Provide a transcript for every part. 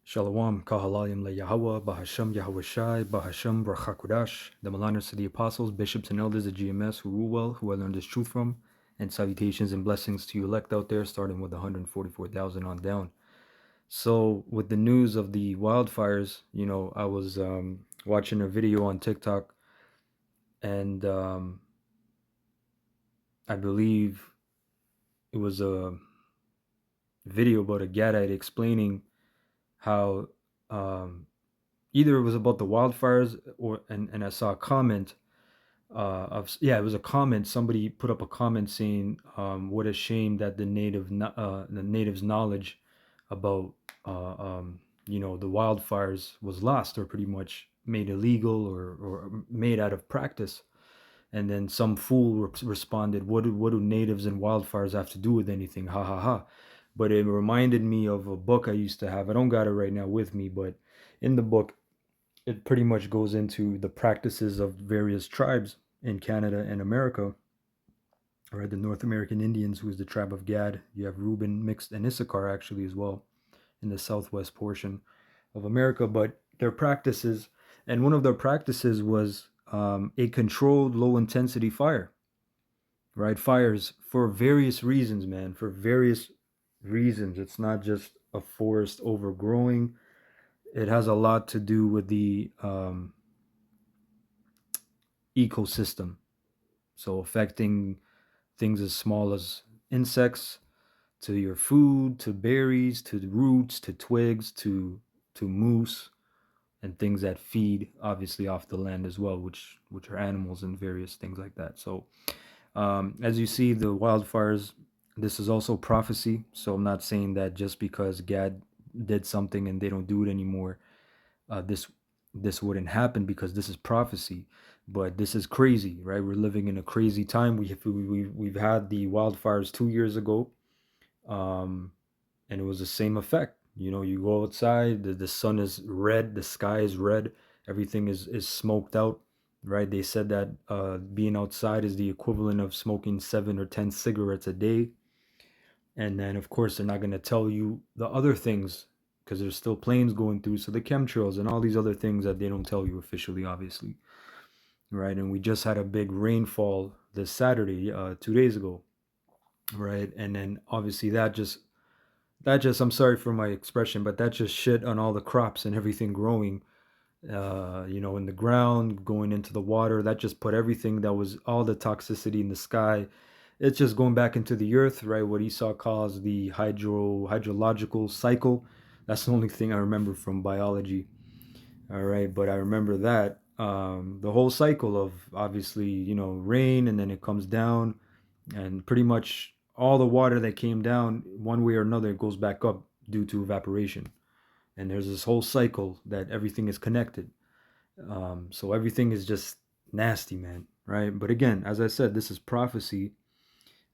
Shalom, Kahalayim Le Yahweh, Bahasham Yahweh Shai, Bahasham Rachakudash, the Malaners to the Apostles, Bishops and Elders at GMS who rule well, who I learned this truth from, and salutations and blessings to you elect out there, starting with 144,000 on down. So, with the news of the wildfires, I was watching a video on TikTok, and I believe it was a video about a Gadite explaining how either it was about the wildfires and I saw a comment it was a comment. Somebody put up a comment saying, "What a shame that the natives' knowledge about the wildfires was lost or pretty much made illegal or made out of practice." And then some fool responded, "What do natives and wildfires have to do with anything? Ha ha ha!" But it reminded me of a book I used to have. I don't got it right now with me, but in the book it pretty much goes into the practices of various tribes in Canada and America. All right, the North American Indians, who is the tribe of Gad. You have Reuben, mixed, and Issachar actually as well in the southwest portion of America. But their practices, and one of their practices was a controlled low intensity fire. Right, fires for various reasons, man. For various reasons, it's not just a forest overgrowing. It has a lot to do with the ecosystem. So affecting things as small as insects to your food, to berries, to the roots, to twigs, to moose and things that feed obviously off the land as well, which are animals and various things like that. So as you see, the wildfires, this is also prophecy. So I'm not saying that just because Gad did something and they don't do it anymore, this wouldn't happen, because this is prophecy. But this is crazy, right? We're living in a crazy time. We've had the wildfires 2 years ago, and it was the same effect. You go outside, the sun is red, the sky is red, everything is smoked out, right? They said that being outside is the equivalent of smoking 7 or 10 cigarettes a day. And then, of course, they're not going to tell you the other things because there's still planes going through. So the chemtrails and all these other things that they don't tell you officially, obviously, right? And we just had a big rainfall this Saturday, 2 days ago, right? And then obviously that just I'm sorry for my expression, but that just shit on all the crops and everything growing, in the ground, going into the water. That just put everything that was all the toxicity in the sky. It's just going back into the earth, right? What Esau calls the hydrological cycle. That's the only thing I remember from biology. All right, but I remember that the whole cycle of obviously rain, and then it comes down, and pretty much all the water that came down one way or another goes back up due to evaporation. And there's this whole cycle that everything is connected. So everything is just nasty, man. Right? But again, as I said, this is prophecy.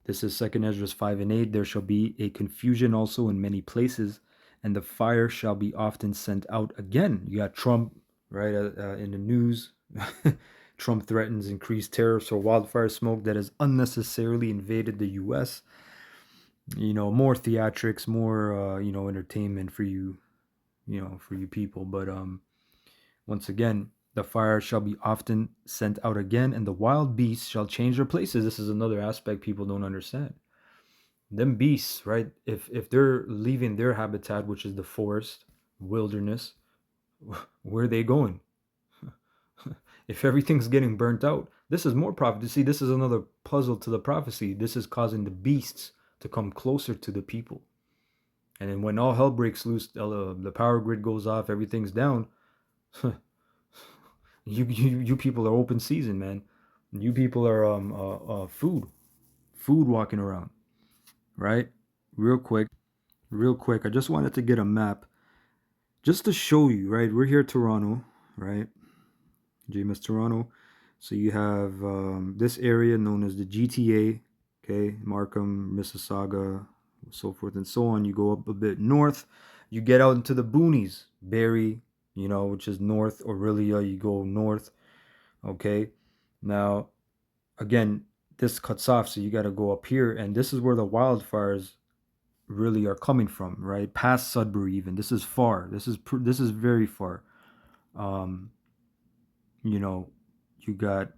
This is Second Ezra 5:8. There shall be a confusion also in many places, and the fire shall be often sent out again. You got Trump, right, in the news. Trump threatens increased tariffs for wildfire smoke that has unnecessarily invaded the U.S. More theatrics, more entertainment for you, for you people. But once again, the fire shall be often sent out again, and the wild beasts shall change their places. This is another aspect people don't understand. Them beasts, right? If they're leaving their habitat, which is the forest, wilderness, where are they going? If everything's getting burnt out, this is more prophecy. See, this is another puzzle to the prophecy. This is causing the beasts to come closer to the people. And then when all hell breaks loose, the power grid goes off, everything's down. you people are open season, man. You people are food walking around, right? Real quick, real quick. I just wanted to get a map just to show you, right? We're here, Toronto, right? JMS Toronto. So you have this area known as the GTA, okay, Markham, Mississauga, so forth and so on. You go up a bit north, you get out into the boonies, Barrie, which is north. Aurelia, you go north, okay. Now, again, this cuts off, so you got to go up here, and this is where the wildfires really are coming from, right? Past Sudbury, even. This is far. This is very far. Um, you know, you got,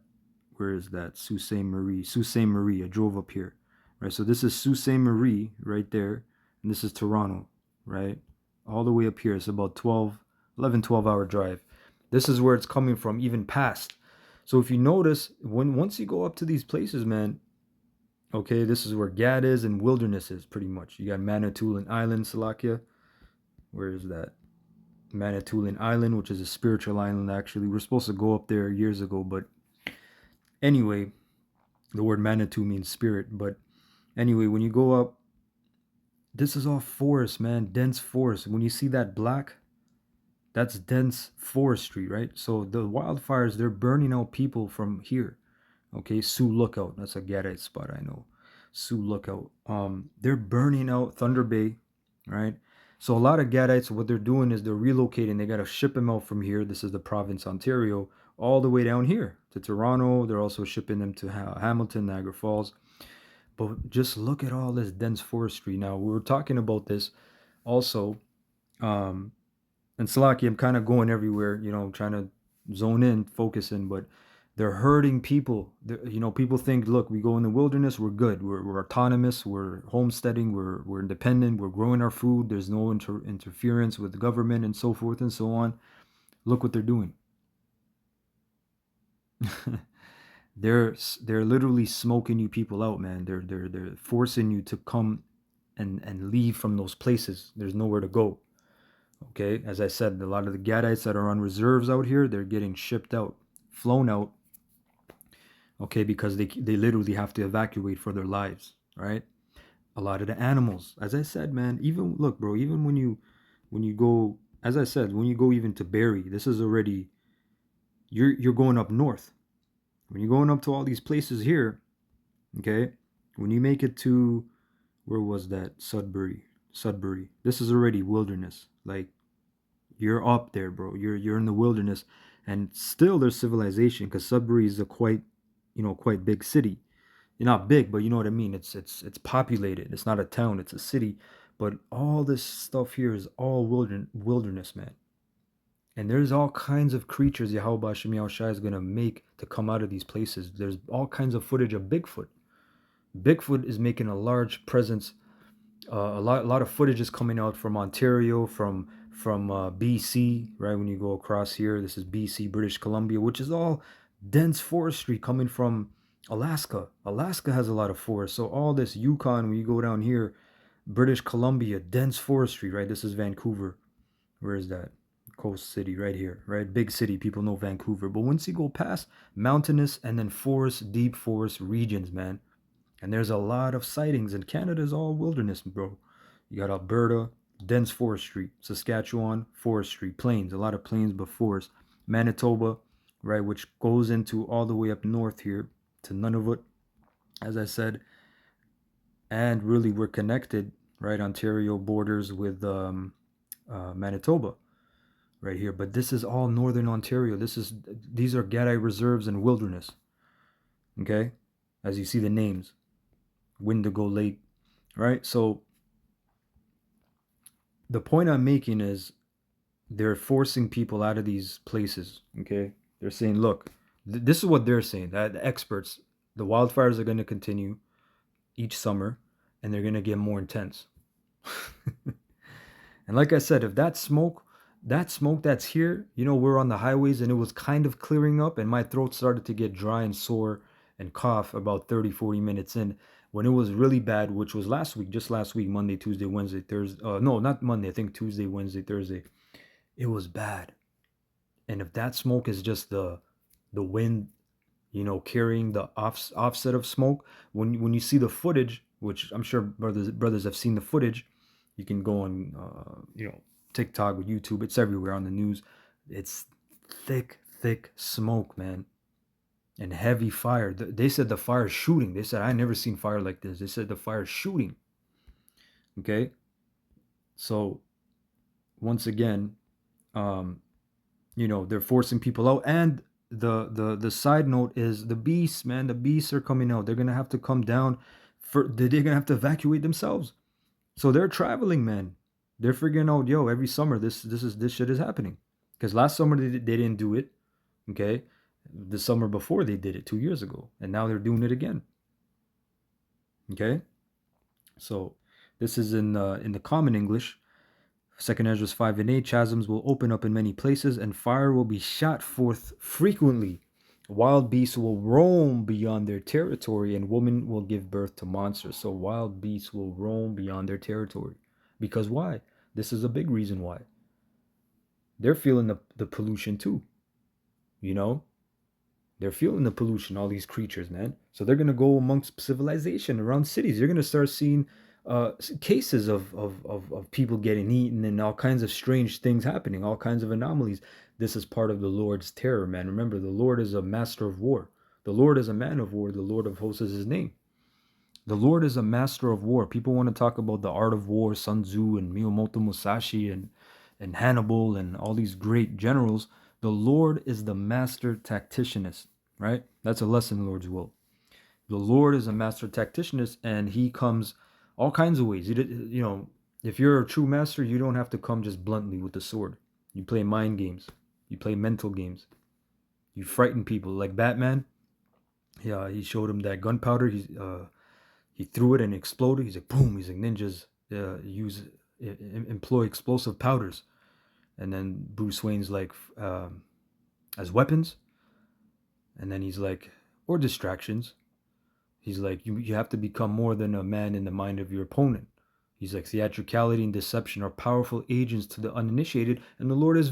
where is that? Sault Ste. Marie. Sault Ste. Marie. I drove up here, right? So this is Sault Ste. Marie right there, and this is Toronto, right? All the way up here. It's about 12 hour drive. This is where it's coming from, even past. So if you notice, once you go up to these places, man, okay, this is where Gad is and Wilderness is pretty much. You got Manitoulin Island, Slovakia. Where is that? Manitoulin Island, which is a spiritual island, actually. We're supposed to go up there years ago, but anyway, the word Manitou means spirit. But anyway, when you go up, this is all forest, man, dense forest. When you see that black, that's dense forestry, right? So the wildfires, they're burning out people from here. Okay, Sioux Lookout. That's a Gadite spot I know. Sioux Lookout. They're burning out Thunder Bay, right? So a lot of Gadites, what they're doing is they're relocating. They got to ship them out from here. This is the province Ontario, all the way down here to Toronto. They're also shipping them to Hamilton, Niagara Falls. But just look at all this dense forestry. Now we were talking about this also. Um, and Slovakia, I'm kind of going everywhere, trying to zone in, focus in, but they're hurting people. People think, look, we go in the wilderness, we're good, we're autonomous, we're homesteading, we're independent, we're growing our food, there's no interference with the government and so forth and so on. Look what they're doing. they're literally smoking you people out, man. They're forcing you to come and leave from those places. There's nowhere to go. Okay, as I said, a lot of the Gadites that are on reserves out here, they're getting shipped out, flown out. Okay, because they literally have to evacuate for their lives, right? A lot of the animals, as I said, man. Even look, bro. Even when you go, as I said, when you go even to Barrie, this is already you're going up north. When you're going up to all these places here, okay. When you make it to, where was that? Sudbury. This is already wilderness. Like, you're up there, bro. You're in the wilderness, and still there's civilization because Sudbury is a quite big city. You're not big, but you know what I mean. It's populated. It's not a town. It's a city. But all this stuff here is all wilderness, man. And there's all kinds of creatures Yahweh Shem Shai is gonna make to come out of these places. There's all kinds of footage of Bigfoot. Bigfoot is making a large presence. A lot of footage is coming out from Ontario, from BC, right? When you go across here, this is BC, British Columbia, which is all dense forestry coming from Alaska. Alaska has a lot of forest. So all this Yukon, when you go down here, British Columbia, dense forestry, right? This is Vancouver. Where is that? Coast city right here, right? Big city. People know Vancouver. But once you go past mountainous and then forest, deep forest regions, man, and there's a lot of sightings, and Canada's all wilderness, bro. You got Alberta, dense forestry. Saskatchewan, forestry. Plains, a lot of plains, but forest. Manitoba, right, which goes into all the way up north here to Nunavut, as I said. And really, we're connected, right? Ontario borders with Manitoba right here. But this is all northern Ontario. These are Gadite reserves and wilderness. Okay? As you see the names. Windigo Lake, right? So the point I'm making is they're forcing people out of these places, okay? They're saying, look, this is what they're saying, that the experts, the wildfires are going to continue each summer and they're going to get more intense. And like I said, if that smoke that's here, we're on the highways and it was kind of clearing up and my throat started to get dry and sore and cough about 30, 40 minutes in, when it was really bad, which was just last week, Monday, Tuesday, Wednesday, Thursday. No, not Monday. I think Tuesday, Wednesday, Thursday. It was bad. And if that smoke is just the wind, carrying the offset of smoke, when you see the footage, which I'm sure brothers have seen the footage, you can go on TikTok with YouTube. It's everywhere on the news. It's thick smoke, man. And heavy fire. They said the fire's shooting. They said, I never seen fire like this. They said the fire's shooting. Okay? So, once again, they're forcing people out. And the side note is the beasts, man. The beasts are coming out. They're going to have to come down. They're going to have to evacuate themselves. So they're traveling, man. They're figuring out, yo, every summer this shit is happening. Because last summer they didn't do it. Okay, the summer before they did it 2 years ago, and now they're doing it again. Okay, so this is in the common English. Second Ezra 5:8, chasms will open up in many places, and fire will be shot forth frequently. Wild beasts will roam beyond their territory, and women will give birth to monsters. So wild beasts will roam beyond their territory. Because why? This is a big reason why. They're feeling the pollution too. You know? They're feeling the pollution, all these creatures, man. So they're gonna go amongst civilization around cities. You're gonna start seeing cases of people getting eaten and all kinds of strange things happening, all kinds of anomalies. This is part of the Lord's terror, man. Remember, the Lord is a master of war. The Lord is a man of war. The Lord of hosts is his name. The Lord is a master of war. People want to talk about the art of war, Sun Tzu and Miyamoto Musashi and Hannibal and all these great generals. The Lord is the master tacticianist, right? That's a lesson in the Lord's will. The Lord is a master tacticianist, and he comes all kinds of ways. You know, if you're a true master, you don't have to come just bluntly with the sword. You play mind games. You play mental games. You frighten people. Like Batman, yeah, he showed him that gunpowder. He threw it and it exploded. He's like, boom. He's like, ninjas use employ explosive powders, and then Bruce Wayne's like, as weapons, and then he's like, or distractions. He's like, you have to become more than a man in the mind of your opponent. He's like, theatricality and deception are powerful agents to the uninitiated, and the Lord he's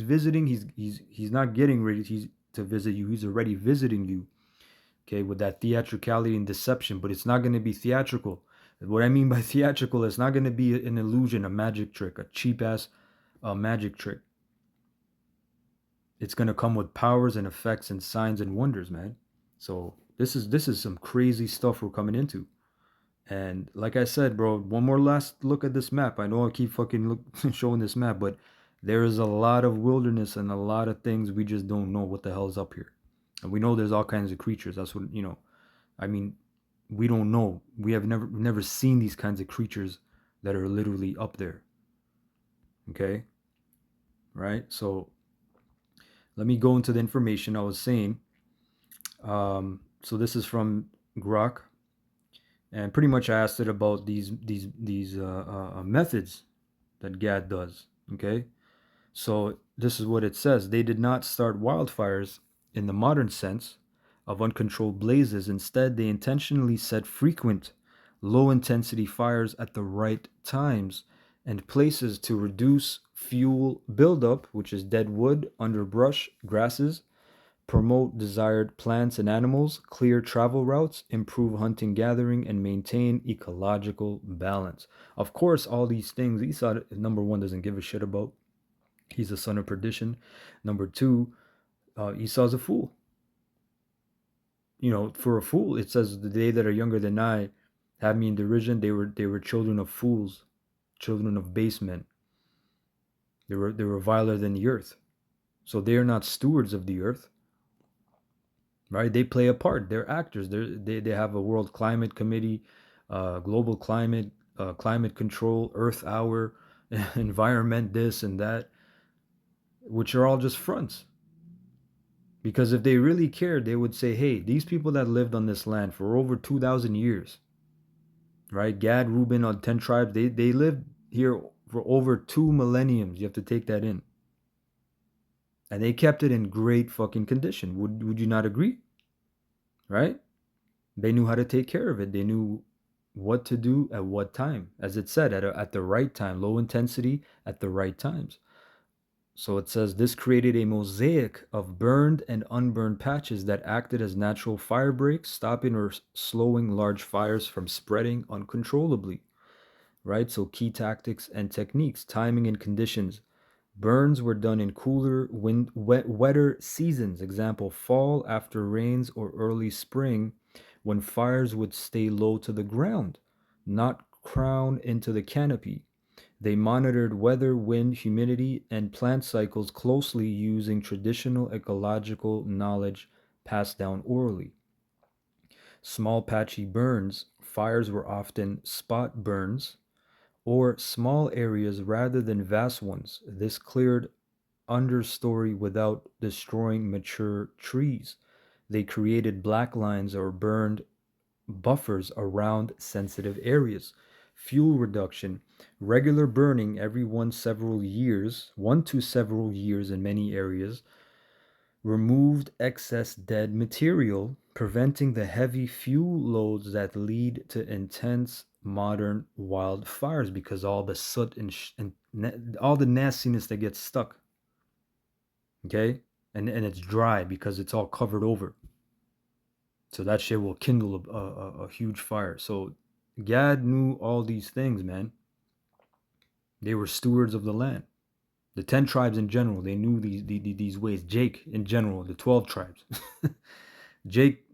visiting. He's not getting ready to visit you. He's already visiting you. Okay, with that theatricality and deception, but it's not going to be theatrical. What I mean by theatrical, it's not going to be an illusion, a magic trick, a cheap ass magic trick. It's going to come with powers and effects and signs and wonders, man. So this is some crazy stuff we're coming into. And like I said, bro, one more last look at this map. I know I keep showing this map, but there is a lot of wilderness and a lot of things we just don't know what the hell is up here. And we know there's all kinds of creatures. That's what, I mean, we don't know. We have never seen these kinds of creatures that are literally up there. Okay? Right? So let me go into the information I was saying. So this is from Grok, and pretty much I asked it about these methods that Gad does. Okay, so this is what it says: they did not start wildfires in the modern sense of uncontrolled blazes. Instead, they intentionally set frequent, low-intensity fires at the right times and places to reduce fuel buildup, which is dead wood, underbrush, grasses, promote desired plants and animals, clear travel routes, improve hunting gathering, and maintain ecological balance. Of course, all these things Esau, number one, doesn't give a shit about. He's a son of perdition. Number two, Esau's a fool. For a fool, it says the they that are younger than I have me in derision. They were children of fools, children of base men. They were viler than the earth. So they are not stewards of the earth. Right? They play a part. They're actors. They have a World Climate Committee, global climate control, Earth Hour, environment, this and that, which are all just fronts. Because if they really cared, they would say, hey, these people that lived on this land for over 2,000 years, right? Gad, Reuben, on 10 tribes, they lived here for over 2 millenniums. You have to take that in. And they kept it in great fucking condition. Would you not agree? Right? They knew how to take care of it. They knew what to do at what time. As it said, at the right time, low intensity at the right times. So it says this created a mosaic of burned and unburned patches that acted as natural fire breaks, stopping or slowing large fires from spreading uncontrollably. Right? So key tactics and techniques, timing and conditions. Burns were done in cooler, wetter seasons. Example, fall after rains or early spring, when fires would stay low to the ground, not crown into the canopy. They monitored weather, wind, humidity, and plant cycles closely using traditional ecological knowledge passed down orally. Small patchy burns fires were often spot burns or small areas rather than vast ones. This cleared understory without destroying mature trees. They created black lines or burned buffers around sensitive areas. Fuel reduction, regular burning every one to several years in many areas, removed excess dead material, preventing the heavy fuel loads that lead to intense modern wildfires because all the soot and all the nastiness that gets stuck. Okay, and it's dry because it's all covered over. So that shit will kindle a huge fire. So Gad knew all these things, man. They were stewards of the land. The 10 tribes in general, they knew these ways. Jake in general, the 12 tribes. Jake,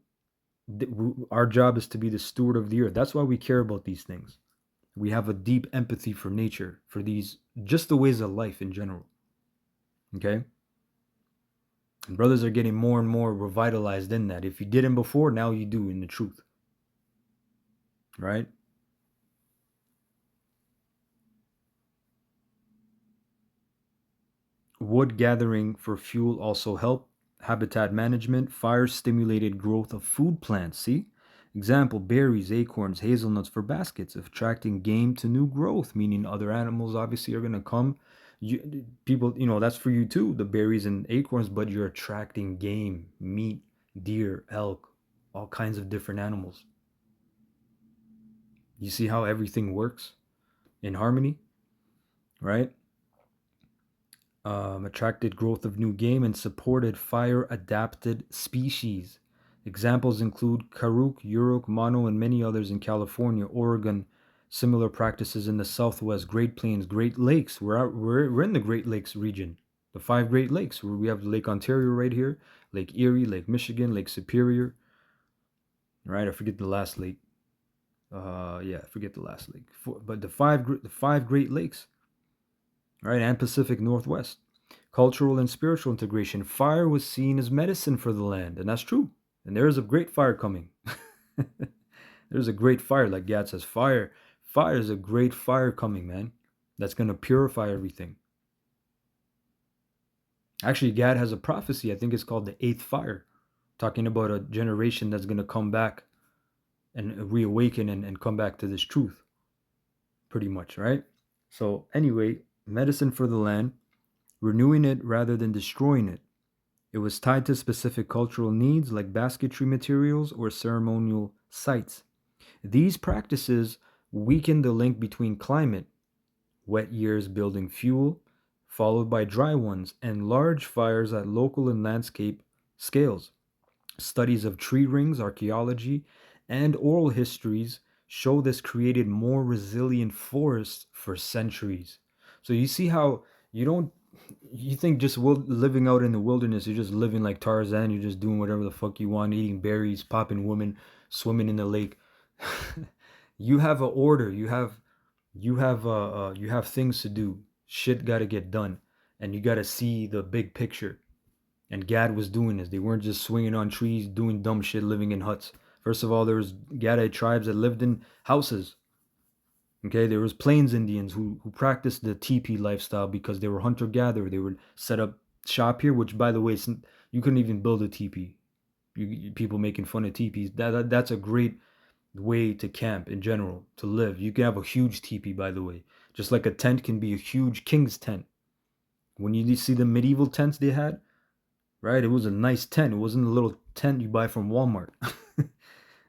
our job is to be the steward of the earth. That's why we care about these things. We have a deep empathy for nature, for these, just the ways of life in general. Okay? And brothers are getting more and more revitalized in that. If you didn't before, now you do in the truth. Right? Wood gathering for fuel also helped. Habitat management, fire stimulated growth of food plants. See? Example, berries, acorns, hazelnuts for baskets, attracting game to new growth, meaning other animals obviously are going to come. People, that's for you too, the berries and acorns, but you're attracting game, meat, deer, elk, all kinds of different animals. You see how everything works in harmony, right? Attracted growth of new game and supported fire adapted species. Examples include Karuk, Yurok, Mono, and many others in California, Oregon. Similar practices in the Southwest, Great Plains, Great Lakes. We're in the Great Lakes region, the 5 Great Lakes. Where we have Lake Ontario right here, Lake Erie, Lake Michigan, Lake Superior. Right, I forget the last lake. Yeah, I forget the last lake. But the five Great Lakes, right, and Pacific Northwest. Cultural and spiritual integration. Fire was seen as medicine for the land, and that's true. And there is a great fire coming. There's a great fire, like Gad says. Fire is a great fire coming, man. That's gonna purify everything. Actually, Gad has a prophecy. I think it's called the eighth fire, talking about a generation that's gonna come back and reawaken and come back to this truth. Pretty much, right? So anyway, medicine for the land, renewing it rather than destroying it. It was tied to specific cultural needs like basketry materials or ceremonial sites. These practices weakened the link between climate, wet years building fuel, followed by dry ones, and large fires at local and landscape scales. Studies of tree rings, archaeology, and oral histories show this created more resilient forests for centuries. So you see how you don't you think just living out in the wilderness, you're just living like Tarzan, you're just doing whatever the fuck you want, eating berries, popping women, swimming in the lake. You have a order. You have things to do. Shit got to get done, and you got to see the big picture. And Gad was doing this. They weren't just swinging on trees, doing dumb shit, living in huts. First of all, there was Gadite tribes that lived in houses. Okay, there was Plains Indians who practiced the teepee lifestyle because they were hunter gatherer. They would set up shop here, which by the way, you couldn't even build a teepee. People making fun of teepees. That's a great way to camp in general, to live. You can have a huge teepee, by the way, just like a tent can be a huge king's tent. When you see the medieval tents they had, right? It was a nice tent. It wasn't a little tent you buy from Walmart.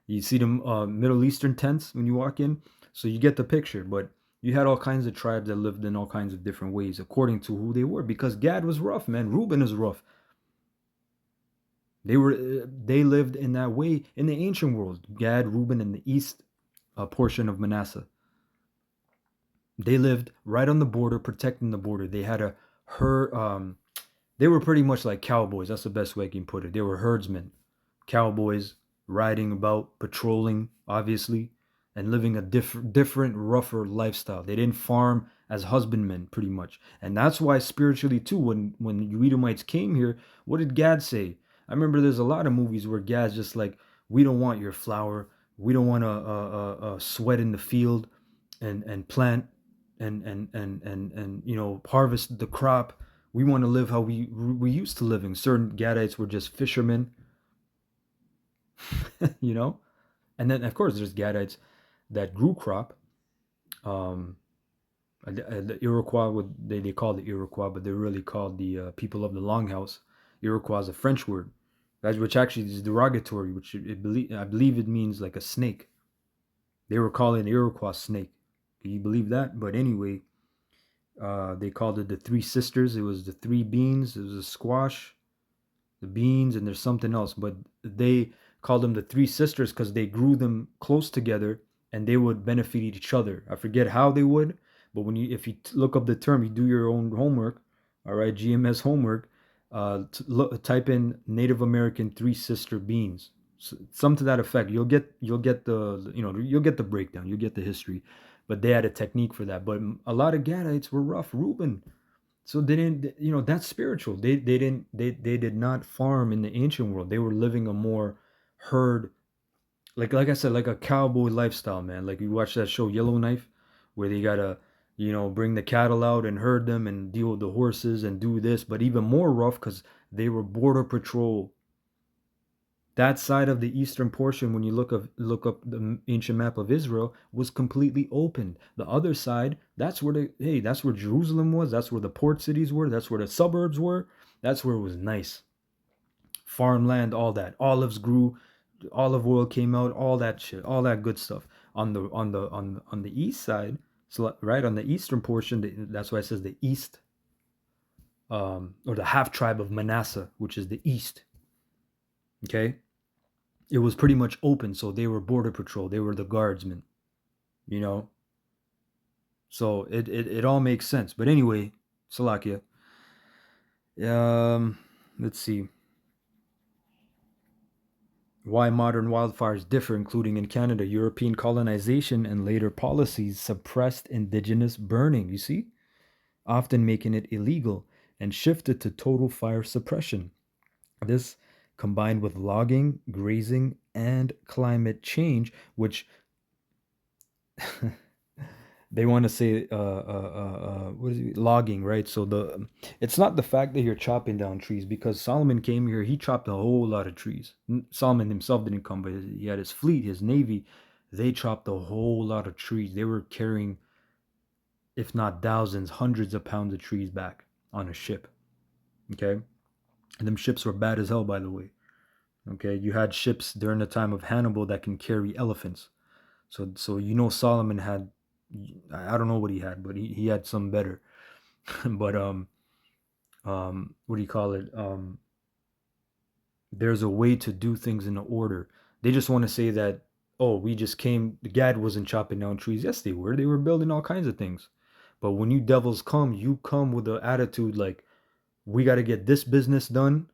You see them Middle Eastern tents when you walk in, so you get the picture. But you had all kinds of tribes that lived in all kinds of different ways according to who they were. Because Gad was rough, man. Reuben is rough. They lived in that way in the ancient world. Gad, Reuben, and the east portion of Manasseh. They lived right on the border, protecting the border. They had a herd. They were pretty much like cowboys. That's the best way I can put it. They were herdsmen, cowboys riding about, patrolling, obviously, and living a different, rougher lifestyle. They didn't farm as husbandmen, pretty much, and that's why spiritually too. When Edomites came here, what did Gad say? I remember there's a lot of movies where Gad's just like, we don't want your flour. We don't want to sweat in the field and plant and harvest the crop. We want to live how we used to living. Certain Gadites were just fishermen, you know. And then of course there's Gadites that grew crop. Um, the Iroquois would they call the Iroquois, but they're really called the people of the Longhouse. Iroquois is a French word, which actually is derogatory, which I believe it means like a snake. They were calling the Iroquois snake. Can you believe that? But anyway, they called it the Three Sisters. It was the three beans. It was a squash, the beans, and there's something else. But they called them the Three Sisters because they grew them close together and they would benefit each other. I forget how they would, but if you look up the term, you do your own homework. All right, GMS homework. Type in Native American Three Sister beans. Some to that effect. You'll get the you'll get the breakdown. You'll get the history, but they had a technique for that. But a lot of Gadites were rough. Reuben, so they didn't, that's spiritual. They did not farm in the ancient world. They were living a more herd, like I said, like a cowboy lifestyle, man. Like you watch that show Yellowknife, where they gotta, bring the cattle out and herd them and deal with the horses and do this, but even more rough because they were border patrol. That side of the eastern portion, when you look up the ancient map of Israel, was completely open. The other side, that's where Jerusalem was. That's where the port cities were. That's where the suburbs were. That's where it was nice. Farmland, all that. Olives grew, olive oil came out, all that shit, all that good stuff. On the east side, so right on the eastern portion, that's why it says the east, or the half tribe of Manasseh, which is the east. Okay, it was pretty much open, so they were border patrol. They were the guardsmen, you know. So it all makes sense. But anyway, Salakia. Um, let's see why modern wildfires differ, including in Canada. European colonization and later policies suppressed indigenous burning. You see, often making it illegal, and shifted to total fire suppression. This, combined with logging, grazing, and climate change, which they want to say what is it, logging, right? So it's not the fact that you're chopping down trees, because Solomon came here, he chopped a whole lot of trees. Solomon himself didn't come, but he had his fleet, his navy. They chopped a whole lot of trees. They were carrying, if not thousands, hundreds of pounds of trees back on a ship. Okay, and them ships were bad as hell, by the way. Okay, you had ships during the time of Hannibal that can carry elephants. So Solomon had, I don't know what he had, but he had some better. But what do you call it? There's a way to do things in order. They just want to say that, oh, we just came. The Gad wasn't chopping down trees. Yes, they were. They were building all kinds of things. But when you devils come, you come with the attitude like, we got to get this business done.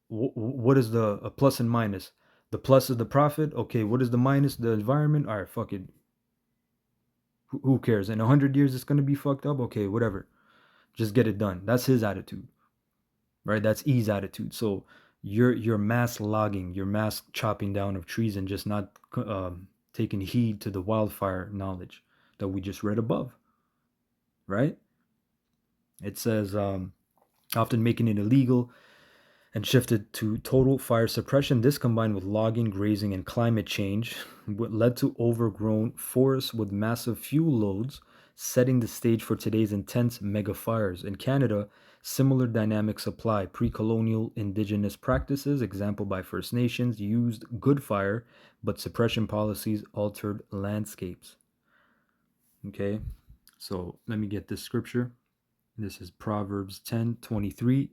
What is the a plus and minus? The plus is the profit. Okay, what is the minus? The environment. All right, fuck it. Who cares? In 100 years, it's gonna be fucked up. Okay, whatever. Just get it done. That's his attitude, right? That's E's attitude. So you're mass logging, you're mass chopping down of trees, and just not taking heed to the wildfire knowledge that we just read above, right? It says often making it illegal, and shifted to total fire suppression. This, combined with logging, grazing, and climate change, led to overgrown forests with massive fuel loads, setting the stage for today's intense mega fires. In Canada, similar dynamics apply. Pre colonial indigenous practices, example by First Nations, used good fire, but suppression policies altered landscapes. Okay, so let me get this scripture. This is Proverbs 10:23.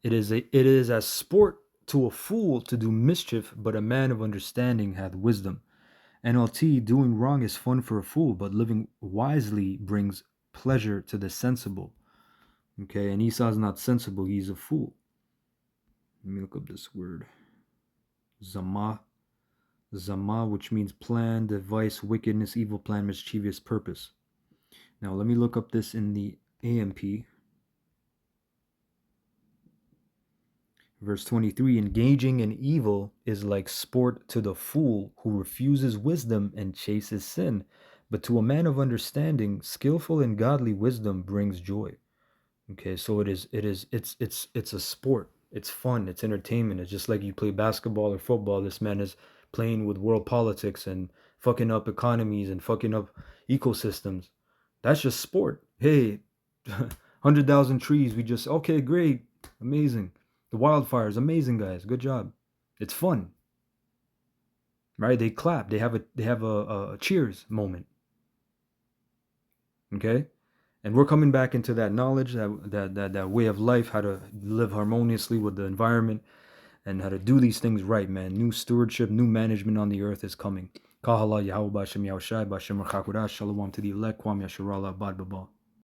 It is as sport to a fool to do mischief, but a man of understanding hath wisdom. NLT, doing wrong is fun for a fool, but living wisely brings pleasure to the sensible. Okay, and Esau's not sensible, he's a fool. Let me look up this word. Zama. Zama, which means plan, device, wickedness, evil plan, mischievous purpose. Now let me look up this in the AMP. Verse 23, engaging in evil is like sport to the fool who refuses wisdom and chases sin. But to a man of understanding, skillful and godly wisdom brings joy. Okay, so it's a sport. It's fun, it's entertainment. It's just like you play basketball or football. This man is playing with world politics and fucking up economies and fucking up ecosystems. That's just sport. Hey, 100,000 trees. We just, okay, great. Amazing. The wildfires, amazing, guys. Good job. It's fun, right? They clap. They have a cheers moment. Okay? And we're coming back into that knowledge, that way of life, how to live harmoniously with the environment and how to do these things right, man. New stewardship, new management on the earth is coming. Kahala Yahweh Bashem Yahushai Bashem Rakakurash Shalom to the elect Kwam Yasharallah Bad Baba.